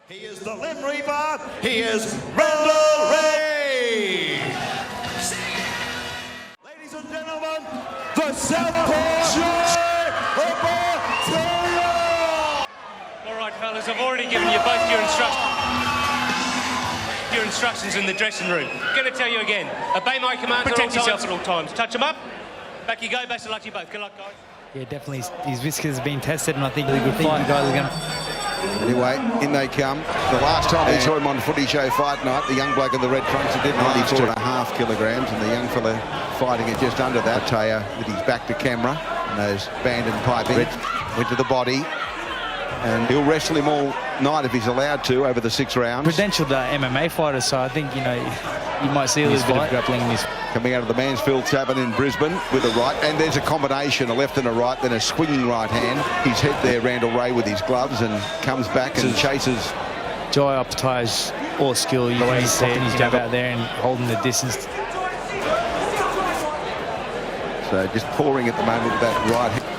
He is the Limb Reaper. He is Randall Rayment. Ladies and gentlemen, the Opetaia. All right, fellas, I've already given you both your instructions in the dressing room. Going to tell you again. Obey my commands. Protect yourself at all times. Touch them up. Back you go. Best of luck to you both. Good luck, guys. Yeah, definitely. His whiskers have been tested, and I think really good fight. The guys are going to... Anyway, in they come. The last time we saw him on Footy Show Fight Night, the young bloke in the red trunks, he did 94.5 kilograms, and the young fella fighting at just under that. Opetaia with his back to camera, and those band and piping went to the body, and he'll wrestle him all night if he's allowed to over the 6 rounds. Credentialed MMA fighter, so I think, you know, you might see a little bit of grappling in this. Coming out of the Mansfield Tavern in Brisbane with a right, and there's a combination, a left and a right, then a swinging right hand. He's hit there, Randall Ray, with his gloves, and comes back and chases. Jai Opetaia's all skill. You can see his jab out there and holding the distance. So just pouring at the moment with that right hand.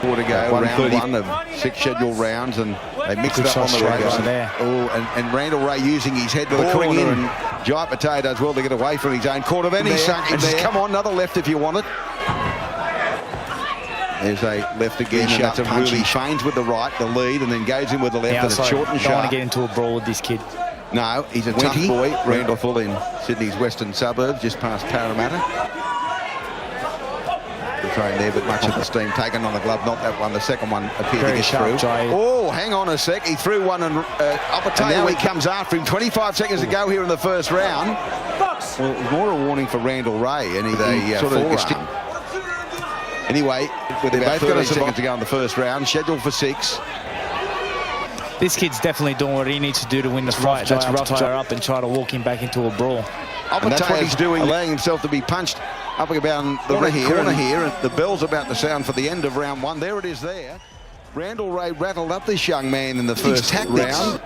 4 to go, round 1 of 6 scheduled rounds, and they mix it up on the race. Oh, and Randall Ray using his head to the corner, and Jai Opetaia does well to get away from his own corner. Then he's sunk him there. Come on, another left if you want it. There's a left again, and that's a really feigns with the right, the lead, and then goes in with the left, and it's short and sharp. Don't want to get into a brawl with this kid. No, he's a tough boy. Randall full in Sydney's western suburbs, just past Parramatta. Train there, but much of the steam taken on the glove. Not that one. The second one appeared to get through. Oh, hang on a sec. He threw one, and Opetaia, he comes after him. 25 seconds to go here in the first round. Well, more a warning for Randall Ray, and he sort of anyway, with about 30 seconds to go in the first round, scheduled for 6. This kid's definitely doing what he needs to do to win the fight. That's rough Jai up and try to walk him back into a brawl. And that's what he's doing, allowing himself to be punched up about the corner here, and the bell's about to sound for the end of round 1. There it is there. Randall Ray rattled up this young man in the first round.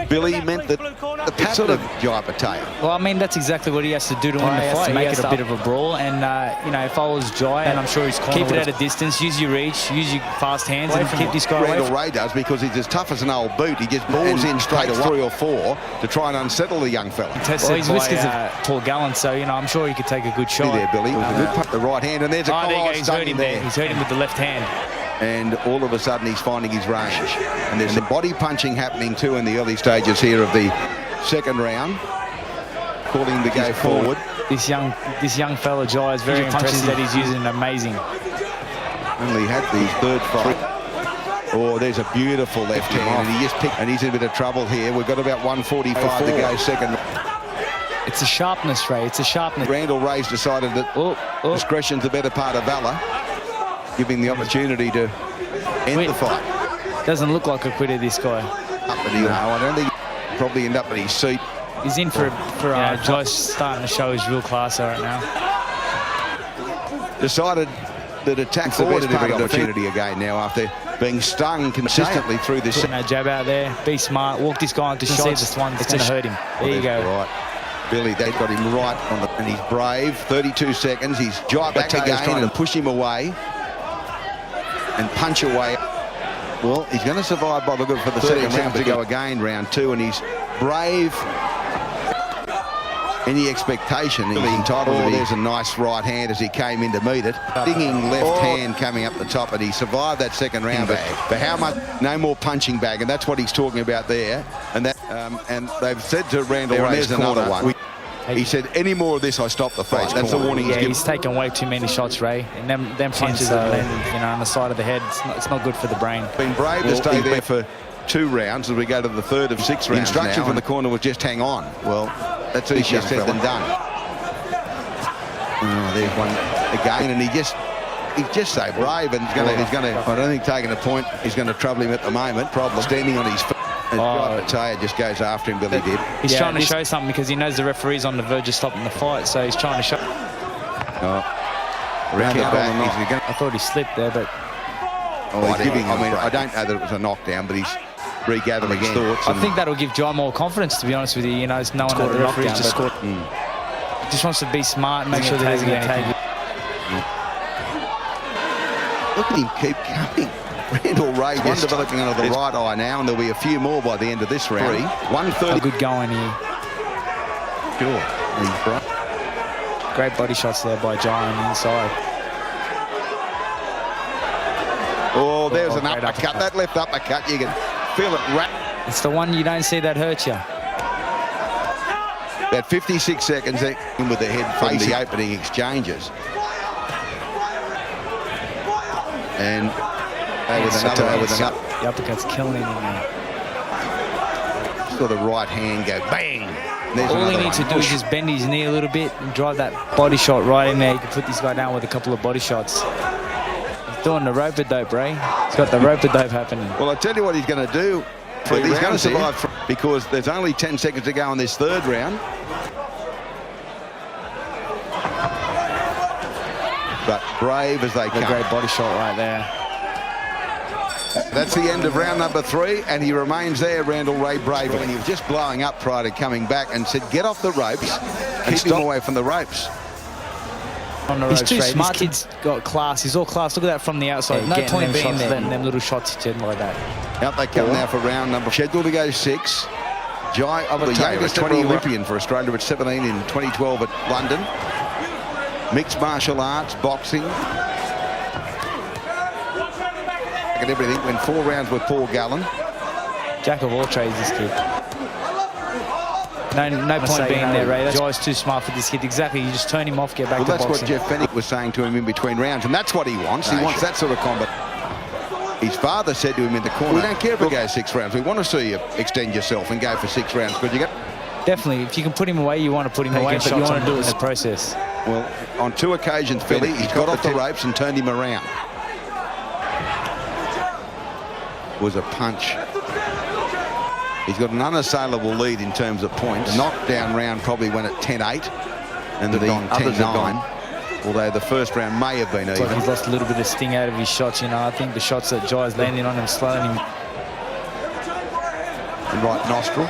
Billy meant that the pattern of Jai Opetaia. Well, I mean, that's exactly what he has to do to win the fight, make it a bit of a brawl. And, you know, if I was Jai, and I'm sure he's keep it at a distance, use your reach, use your fast hands, and keep this guy away. Randall Ray does, because he's as tough as an old boot. He just balls in straight 3 or 4 to try and unsettle the young fella. Well, his whiskers are tall gallons, so, you know, I'm sure he could take a good shot. There, Billy. It was a good punt, the right hand, and there's a he's hurt him there. He's hurt him with the left hand. And all of a sudden he's finding his range. And there's some body punching happening too in the early stages here of the second round. Calling him to go forward. This young fella, Jai, is very impressive that he's using amazing. Only had his 3rd fight. Oh, there's a beautiful left hand, and he just picked, and he's in a bit of trouble here. We've got about 1:45 to go second. It's a sharpness, Ray. It's a sharpness. Randall Ray's decided that discretion's the better part of valour, giving the opportunity to end the fight. Doesn't look like a quitter, this guy. No, I don't think he'll probably end up at his seat. He's in for Jai's starting to show his real class right now. Decided that attack's the best part of the opportunity again now after being stung consistently through this. Putting that jab out there, be smart, walk this guy into shots. This one that's going to hurt him. There you go. Right. Billy, they've got him right on the, and he's brave. 32 seconds. He's Jai back again trying to push him away and punch away. Well, he's going to survive by the look for the second round to go again, round 2, and he's brave. Any expectation he's entitled to. There's a nice right hand as he came in to meet it. Dinging left hand coming up the top, and he survived that second round. But for how much? No more punching bag, and that's what he's talking about there. And that, and they've said to Randall Ray, there's another one. He said, any more of this, I stop the fight. That's the warning he's given. He's taken way too many shots, Ray. And them punches that land, you know, on the side of the head, it's not good for the brain. Been brave to stay there for 2 rounds as we go to the 3rd of 6 rounds. The instruction from the corner was just hang on. Well, that's easier said than done. Oh, there's one again, and he's just so brave, and he's going to. I don't think taking a point is going to trouble him at the moment. Probably standing on his feet. Opetaia just goes after him. Billy did. He's trying to show something because he knows the referee's on the verge of stopping the fight, so he's trying to show. Round it back. I thought he slipped there, but. He's giving. I mean, I don't know that it was a knockdown, but he's regathering his thoughts. I think that'll give Jai more confidence, to be honest with you. You know, it's knowing that the referee's just scored. Just wants to be smart and make sure that he's going to take it. Look at him keep coming. Randall Ray just developing under the right eye now, and there'll be a few more by the end of this round. 130. Good going here. Sure. Great body shots there by Jai on the inside. Oh, there's an uppercut. That left uppercut, you can feel it wrap. It's the one you don't see that hurts you. About 56 seconds in with the head from the opening exchanges. And with another. The uppercut's killing him in there. Saw the right hand go bang. All he needs to do is just bend his knee a little bit and drive that body shot right in there. You can put this guy down with a couple of body shots. He's doing the rope-a-dope, Ray. He's got the rope-a-dope happening. Well, I tell you what he's going to do. He's going to survive because there's only 10 seconds to go in this third round. But brave as they come. A great body shot right there. That's the end of round number 3, and he remains there, Randall Ray, bravely. And he was just blowing up prior to coming back and said, get off the ropes and keep him away from the ropes. He's too smart. This kid's got class. He's all class. Look at that from the outside. No point being there. Letting them little shots hit like that. Out they come now for round number. Scheduled to go 6. Jai Opetaia, a 20 Olympian for Australia at 17 in 2012 at London. Mixed martial arts, boxing. And everything. Went 4 rounds with Paul Gallen. Jack of all trades, this kid. No point being there, Ray. That guy's too smart for this kid. Exactly. You just turn him off, get back to boxing. Well, that's what Jeff Fennick was saying to him in between rounds, and that's what he wants. He wants that sort of combat. His father said to him in the corner, we don't care if we go 6 rounds. We want to see you extend yourself and go for 6 rounds. But you got definitely, if you can put him away, you want to put him away, but you want to do it in the process. Well, on 2 occasions, Philly, he's got off the ropes and turned him around. Was a punch. He's got an unassailable lead in terms of points. The knockdown round probably went at 10-8, and the others are 10-9. Although the first round may have been even. Like he's lost a little bit of sting out of his shots, you know. I think the shots that Jai's landing on him, slowing him. And right nostril.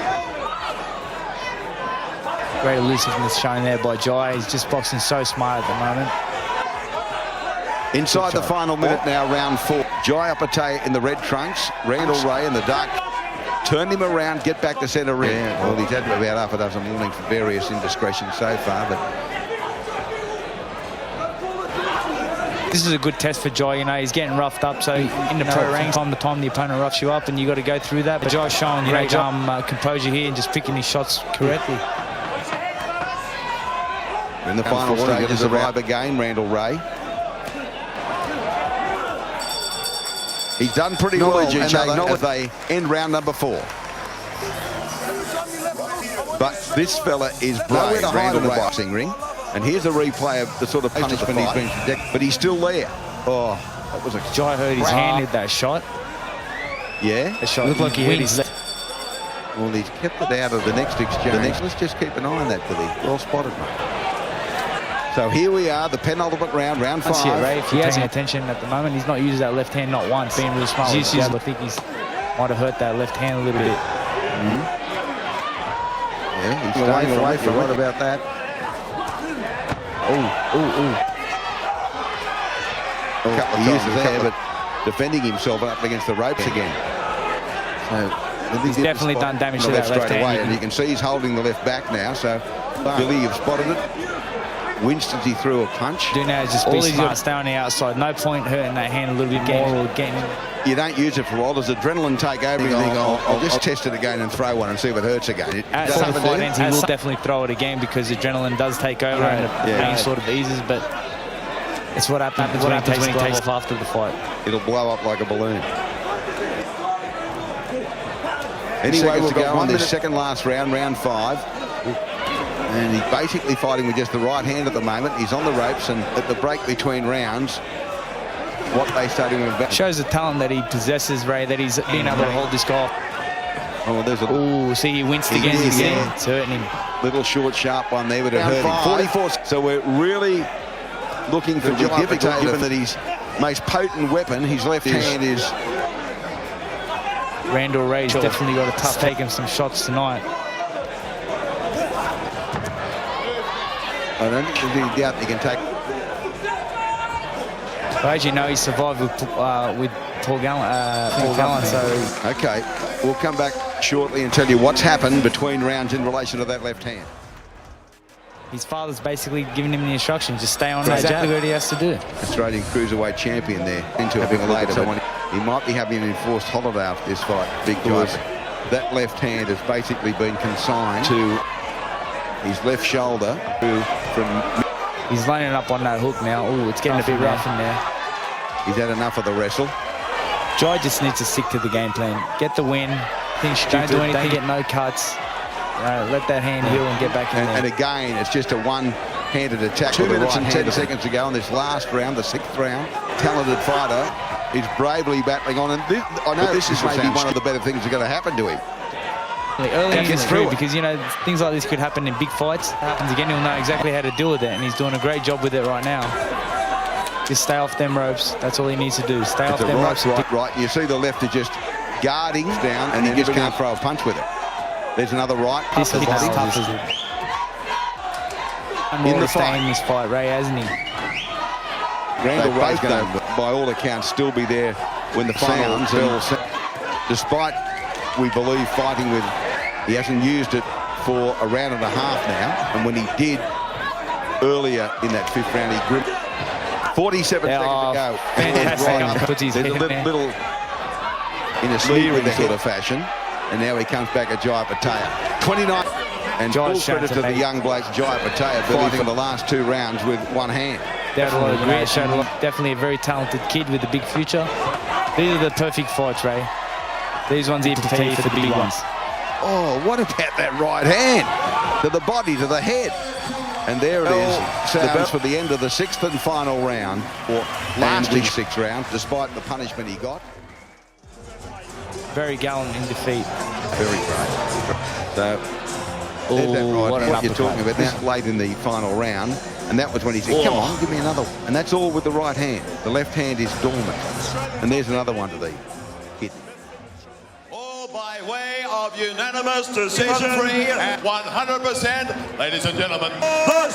Great elusiveness shown there by Jai. He's just boxing so smart at the moment. Inside the final minute now, round 4. Jai Opetaia in the red trunks. Randall Ray in the dark. Turn him around, get back to centre ring. Yeah, well, he's had about half a dozen warnings for various indiscretions so far, but this is a good test for Jai. You know, he's getting roughed up, so in the pro ranks, time to time the opponent roughs you up, and you got to go through that. But Jai's showing composure here and just picking his shots correctly. In the final stages of the game, Randall Ray. He's done pretty well as they end round number 4. But this fella is brave, Randall Ray, boxing ring. And here's a replay of the sort of punishment he's been protected, but he's still there. Oh, that was a... Jai hurt his hand with that shot. Yeah? The shot looked like he hit his left. Well, he's kept it out of the next exchange. Let's just keep an eye on that, Billy. Well spotted, mate. So here we are, the penultimate round, round 5. That's it, Ray. If you're paying attention at the moment, he's not using that left hand not once. Being real smart. I think he's might have hurt that left hand a little bit. Yeah, he's staying away from it. Right about that. A couple of uses there, but defending himself up against the ropes again. So he's definitely done damage to that left hand. Away, and you can see he's holding the left back now. So Billy, you've spotted it. Winston's he threw a punch. Do now is just be smart, stay on the outside. No point hurting that hand a little bit more or getting. You don't use it for a while. Does adrenaline take over? You think, I'll just test it again and throw one and see if it hurts again. At some point, he will definitely throw it again because adrenaline does take over and the pain sort of eases. But it's what happens when he takes off after the fight. It'll blow up like a balloon. Anyway, we've got 1 minute. Second last round, round 5. And he's basically fighting with just the right hand at the moment. He's on the ropes, and at the break between rounds, what they say to him about... Shows the talent that he possesses, Ray, that he's been able to hold this guy. Oh, there's a... Oh, see, he winced again. It's hurting him. Little short, sharp one there, but it hurt him. 44. So we're really looking for Jai Opetaia, given that his most potent weapon, his left hand, is... Randall Ray's definitely got a tough take him some shots tonight. I don't think there's any doubt he can take. But as you know, he survived with Paul Gallen, so... Okay, we'll come back shortly and tell you what's happened between rounds in relation to that left hand. His father's basically giving him the instructions, just stay on exactly what he has to do. Australian cruiserweight champion there, into having a later. He might be having an enforced holiday after this fight, big guys. That left hand has basically been consigned to his left shoulder. He's lining up on that hook now. Oh, it's getting a bit rough in there. He's had enough of the wrestle. Jai just needs to stick to the game plan. Get the win. Don't do anything, get no cuts. Let that hand heal and get back in there. And again, it's just a one-handed attack. 2 minutes and 10 seconds to go in this last round, the 6th round. Talented fighter. He's bravely battling on. And I know this is maybe one of the better things that's going to happen to him. Early in his career, because, you know, things like this could happen in big fights. Happens again, he'll know exactly how to deal with it, and he's doing a great job with it right now. Just stay off them ropes. That's all he needs to do. Stay off them ropes. Right. You see the left is just guarding down, and he just can't throw a punch with it. There's another right. This is tough as it. In the fight in this fight, Ray, hasn't he? Randall Ray's going to, by all accounts, still be there when the final bell. Despite, we believe, fighting with, he hasn't used it for a round and a half now, and when he did earlier in that 5th round, he gripped. 47 seconds to go. Fantastic. There's a little in a sleeping sort of fashion. And now he comes back at Jai Opetaia. 29. And full credit to the young bloke, Jai Opetaia, fighting for the last 2 rounds with one hand. Definitely a very talented kid with a big future. These are the perfect fights, Ray. These ones here prepare for the big ones. Oh, what about that right hand? To the body, to the head. And there it is. Sounds for the end of the 6th and final round. Or last 6 rounds, despite the punishment he got. Very gallant in defeat. Very great. So, there's that right, what you're talking about. Now, late in the final round, and that was when he said, come on, give me another one. And that's all with the right hand. The left hand is dormant. And there's another one to the hit. All by way of unanimous decision, 100%, ladies and gentlemen, the